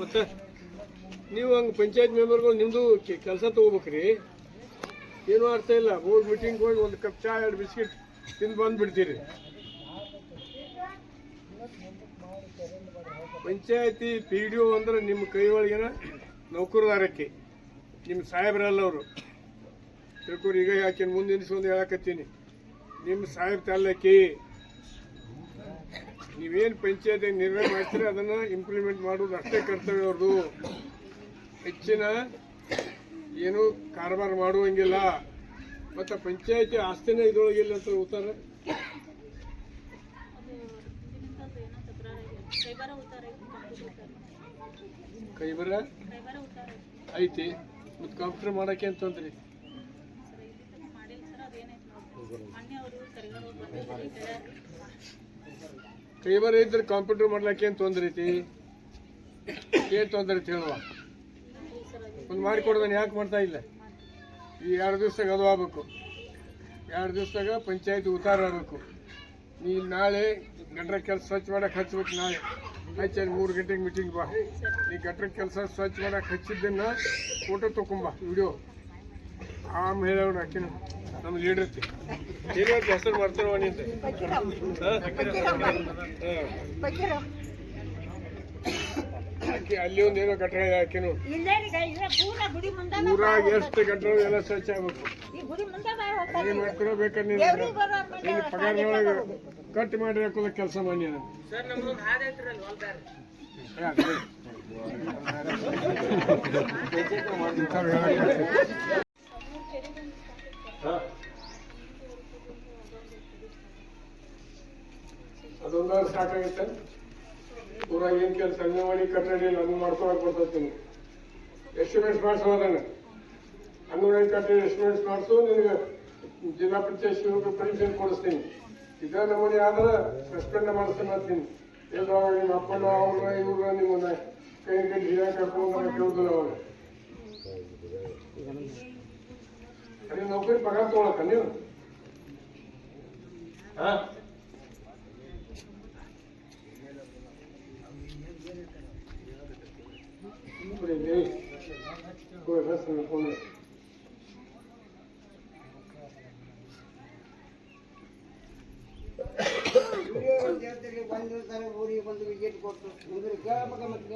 ಮತ್ತೆ ನೀವು ಹಂಗೆ ಪಂಚಾಯತ್ ಮೆಂಬರ್ಗಳು ನಿಮ್ಮದು ಕೆಲಸ ತೊಗೋಬೇಕ್ರಿ. ಏನೂ ಅರ್ಥ ಇಲ್ಲ. ಬೋರ್ಡ್ ಮೀಟಿಂಗ್ ಹೋಗಿ ಒಂದು ಕಪ್ ಚಾ 2 ಬಿಸ್ಕಿಟ್ ತಿಂದು ಬಂದುಬಿಡ್ತೀರಿ. ಪಂಚಾಯತಿ PDO ಅಂದ್ರೆ ನಿಮ್ಮ ಕೈ ಒಳಗಿನ ನೌಕರದಾರಕ್ಕೆ, ನಿಮ್ಮ ಸಾಹೇಬ್ರಲ್ಲ ಅವರು ತಿಳ್ಕೊರಿ. ಈಗ ಯಾಕೆ ಮುಂದಿನ ಹೇಳಕತ್ತೀನಿ, ನಿಮ್ಮ ಸಾಹೇಬ್ ತಾಲೂಕಿ ನೀವೇನು ಪಂಚಾಯತಿಗೆ ನಿರ್ಣಯ ಮಾಡ್ತೀರಿ ಅದನ್ನು ಇಂಪ್ಲಿಮೆಂಟ್ ಮಾಡೋದು ಅಷ್ಟೇ ಕರ್ತವ್ಯ ಅವ್ರದ್ದು. ಹೆಚ್ಚಿನ ಏನು ಕಾರಬಾರ ಮಾಡುವಂಗಿಲ್ಲ. ಮತ್ತು ಪಂಚಾಯತಿ ಆಸ್ತಿನೇ ಇದ್ರೊಳಗಿಲ್ಲ ಅಂತ ಉತ್ತರ ಕೈಬರ ಐತಿ. ಮತ್ತು ಕಂಪ್ಯೂಟರ್ ಮಾಡೋಕೆ ಅಂತಂದ್ರಿ ಕೈಬರ ಇದ್ರೆ ಕಂಪ್ಯೂಟರ್ ಮಾಡ್ಲಿಕ್ಕೆ ಏನು ತೊಂದ್ರೆ ಐತಿ? ಏನು ತೊಂದರೆ ಐತಿ ಹೇಳುವ? ಒಂದು ಮಾಡಿಕೊಡೋದನ್ನು ಯಾಕೆ ಮಾಡ್ತಾ ಇಲ್ಲ? ಈ 2 ದಿವಸದಾಗ ಅದು ಆಗಬೇಕು. 2 ದಿವಸದಾಗ ಪಂಚಾಯತಿ ಉತ್ತಾರ ಆಗಬೇಕು. ನೀನು ನಾಳೆ ಗಟ್ರ ಕೆಲಸ ಸ್ವಚ್ಛ ಮಾಡಕ್ಕೆ ಹಚ್ಬೇಕು. ನಾಳೆ ಹಚ್ಚಿ 3 ಗಂಟೆಗೆ ಮೀಟಿಂಗ್ ಬಾ. ನೀ ಗಟ್ರ ಕೆಲಸ ಸ್ವಚ್ಛ ಮಾಡಕ್ಕೆ ಹಚ್ಚಿದ್ದನ್ನು ಫೋಟೋ ತೊಗೊಂಬ, ವಿಡಿಯೋ. ಆಮೇಲೆ ಹೇಳೋಣ ಆಕಿನ ನಮ್ಮ ಲೀಡರ್ ಐತಿ ಏನಾದ್ರು ಹೆಸರು ಮಾಡ್ತಾರವ ನಿಂತ ಆಕಿ ಅಲ್ಲಿ ಒಂದು ಏನೋ ಗಟ್ರ ಹಾಕಿನು ಊರಾಗ ಎಷ್ಟು ಗಟ್ರ ಎಲ್ಲ ಸ್ವಚ್ಛ ಆಗ್ಬೇಕು. ಏನ್ ಮಾಡ್ಕೊಳೋ ಬೇಕಾದ್ರೆ ನೀನು ಪಗಾರದೊಳಗೆ ಕಟ್ ಮಾಡಿ ಹಾಕೋದ ಕೆಲಸ ಮಾಡಿ ನಾನು ಅದೊಂದಾದ್ರು ಸಾಕಾಗೈತೆ. ಊರಾಗ ಏನು ಕೆಲಸ ಅಂಗನವಾಡಿ ಕಟ್ಟಡಿ ನಾನು ಮಾಡ್ಕೊಳಕ್ ಬರ್ತೈತಿ. ಎಸ್ಟಿಮೇಟ್ಸ್ ಮಾಡಿಸೋದನ್ನ ಅಂಗನವಾಡಿ ಕಟ್ಟಡಿ ಎಸ್ಟಿಮೇಟ್ಸ್ ಮಾಡಿಸು. ನಿನಗೆ ಜಿಲ್ಲಾ ಪಂಚಾಯತ್ ಶಿವಕ ಪರೀಕ್ಷೆ ಕೊಡಿಸ್ತೀನಿ. ಇದ ನಮೂನೆ ಆದ್ರೆ ಸಸ್ಪೆಂಡ್ ಮಾಡಿಸ್ತೀನಿ ಅಂತೀನಿ. ಎಲ್ಲ ನಿಮ್ಮ ಅಪ್ಪನ ಅವ್ರನ್ನ ಇವ್ರನ್ನ ನಿಮ್ಮನ್ನ ಕೈ ಜಿಲ್ಲಾ ಕರ್ಕೊಂಡು ಕೇಳುದಿಲ್ಲ ಅವಾಗ. ಅದೇ ನೌಕರಿ ಪಗಾರ ತಗೊಳಕ ನೀವು ಊರಿಗೆ ಬಂದು ವಿಕೆಟ್ ಕೊಟ್ಟು ಕೇಳಬೇಕ ಮತ್ತೆ